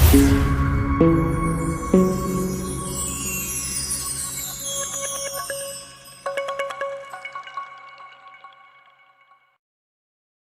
I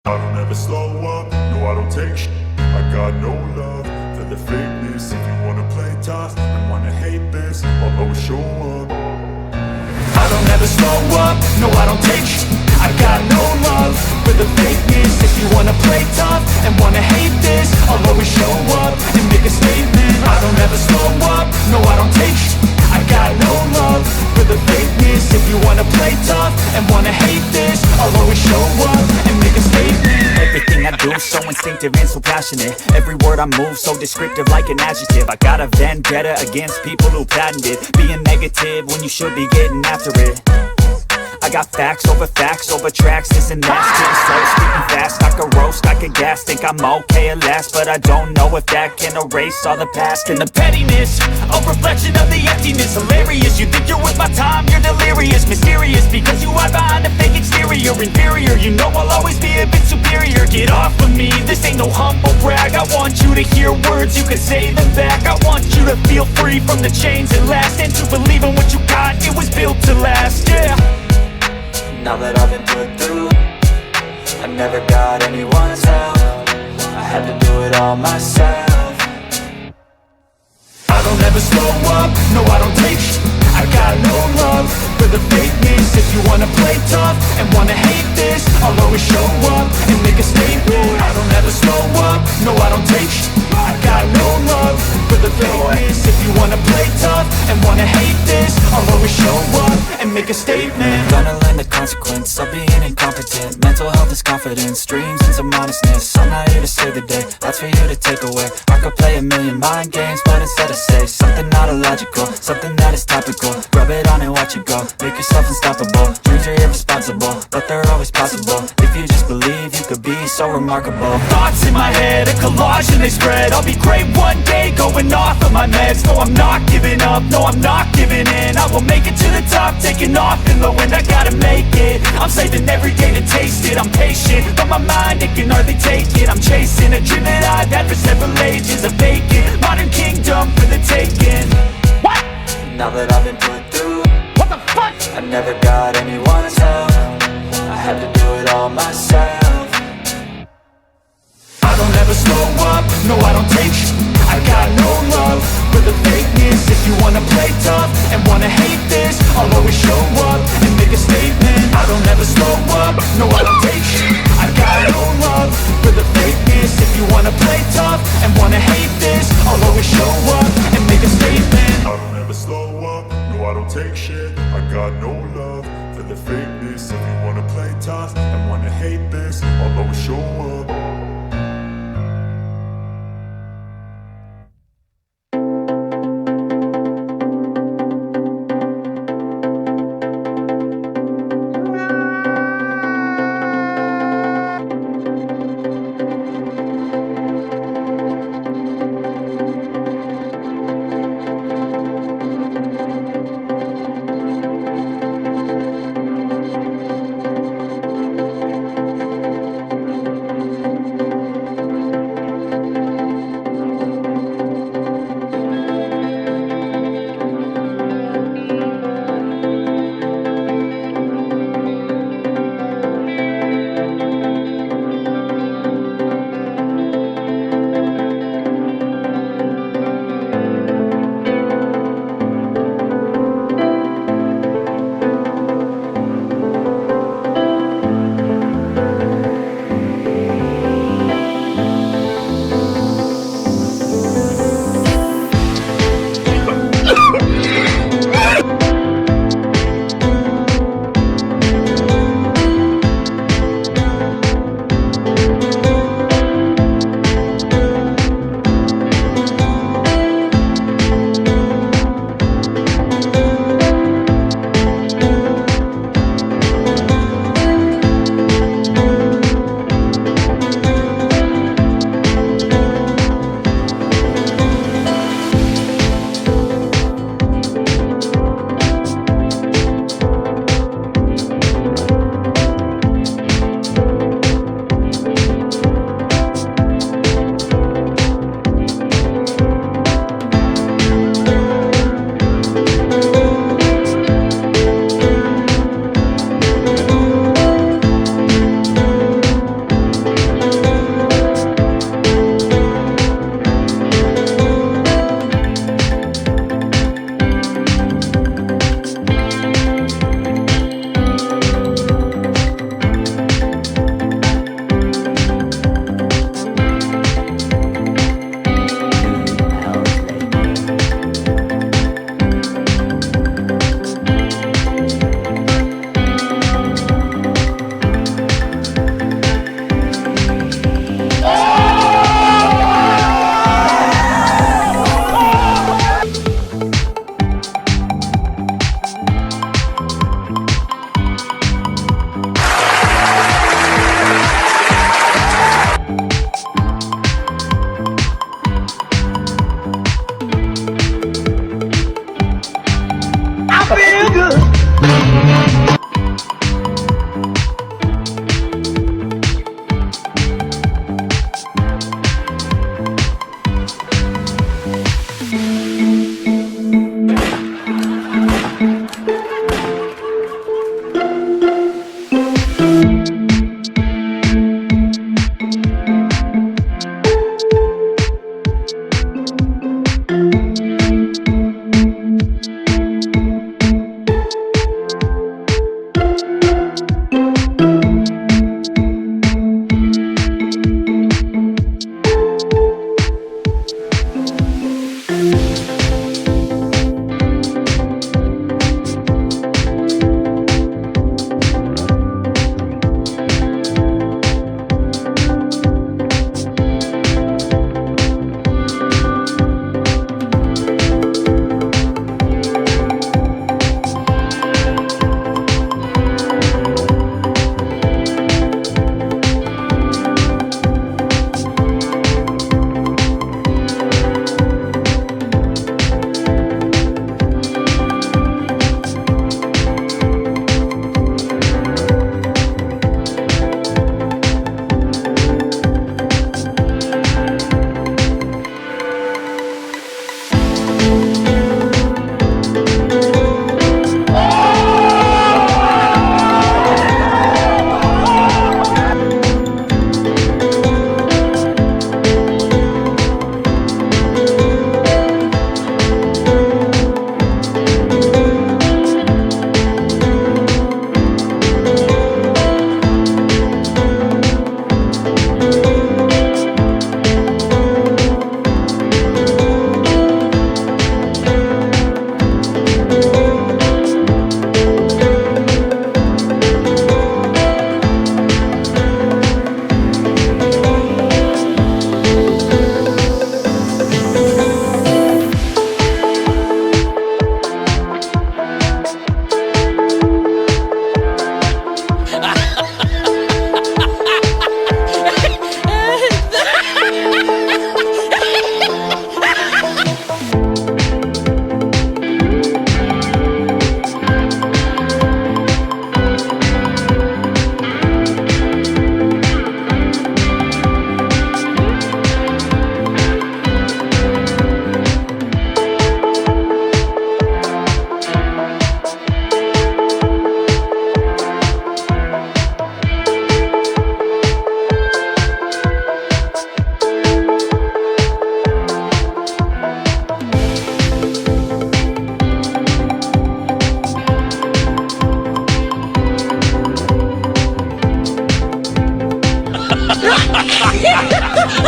don't ever slow up, no I don't take shit. I got no love for the fakeness. If you wanna play tough and wanna hate this, I'll always show up. I don't ever slow up, no I don't take shit. I got no love for the fakeness. If you wanna play tough and wanna hate this, I'll always show up and make a statement. I don't ever slow up, no I don't take shit. I got no love for the fakeness. If you wanna play tough and wanna hate this, I'll always show up and make a statement. Everything I do so instinctive and so passionate. Every word I move so descriptive like an adjective. I got a vendetta against people who patented being negative when you should be getting after it. I got facts over tracks, this and that. Getting slow, speaking fast, I could roast, I could gas. Think I'm okay at last, but I don't know if that can erase all the past. And the pettiness, a reflection of the emptiness. Hilarious, you think you're with my time, you're delirious. Mysterious, because you hide behind a fake exterior. Inferior, you know I'll always be a bit superior. Get off of me, this ain't no humble brag. I want you to hear words, you can say them back. I want you to feel free from the chains that last, and to believe in what you got, it was built to last, yeah. Now that I've been put through, I never got anyone's help. I had to do it all myself. I don't ever slow up, no I don't take shit. I got no love for the fakeness. If you wanna play tough and wanna hate this, I'll always show up and make a statement. I don't ever slow up, no I don't take shit. I got no love for the fakeness. If you wanna play tough and wanna hate this, I'll always show up and make a statement. Gonna learn the consequence of being incompetent. Mental health is confidence, dreams and some honestness. I'm not here to save the day, that's for you to take away. I could play a million mind games, but instead I say something not illogical, something that is topical. Rub it on and watch it go, make yourself unstoppable. Dreams are irresponsible, but they're always possible. If you just believe, you could be so remarkable. Thoughts in my head, a collage and they spread. I'll be great one day, going off of my meds. No, I'm not giving up, no, I'm not giving in. I will make it to the top, taking off in the wind. I gotta make it, I'm saving every day to taste it. I'm patient, but my mind, it can hardly take it. I'm chasing a dream that I've had for several ages. A vacant, modern kingdom for the taking. What? Now that I've been put through, What the fuck? I never got anyone's help. I had to do it all myself. I don't ever slow up, no I don't take shit. I got no love for the fakeness. If you wanna play tough and wanna hate this, I'll always show up and make a statement. I don't ever slow up, no I don't take shit. I got no love for the fakeness. If you wanna play tough and wanna hate this, I'll always show up and make a statement. I don't ever slow up, no I don't take shit. I got no love for the fakeness. If you wanna play tough and wanna hate this, I'll always show up.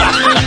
Ha